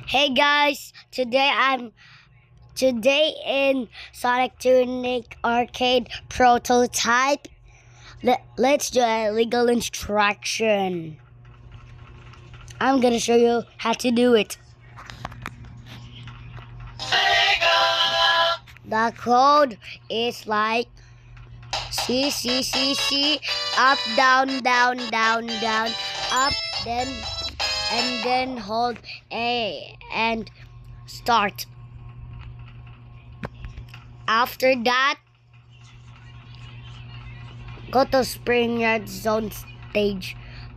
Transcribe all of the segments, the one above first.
Hey guys, today in Sonic Tunic Arcade Prototype. Let's do a legal instruction. I'm gonna show you how to do it. The code is like C, up, down, up, then hold A and start. After that, go to Springyard Zone Stage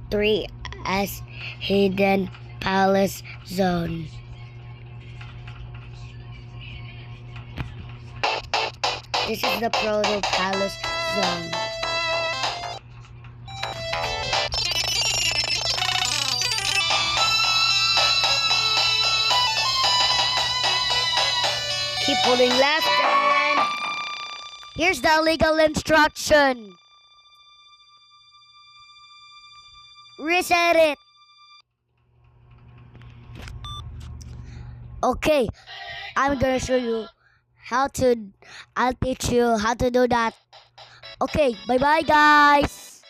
3 as Hidden Palace Zone. This is the Proto Palace Zone. Keep holding left and here's the legal instruction. Reset it. Okay, I'm gonna show you I'll teach you how to do that. Okay, bye bye guys.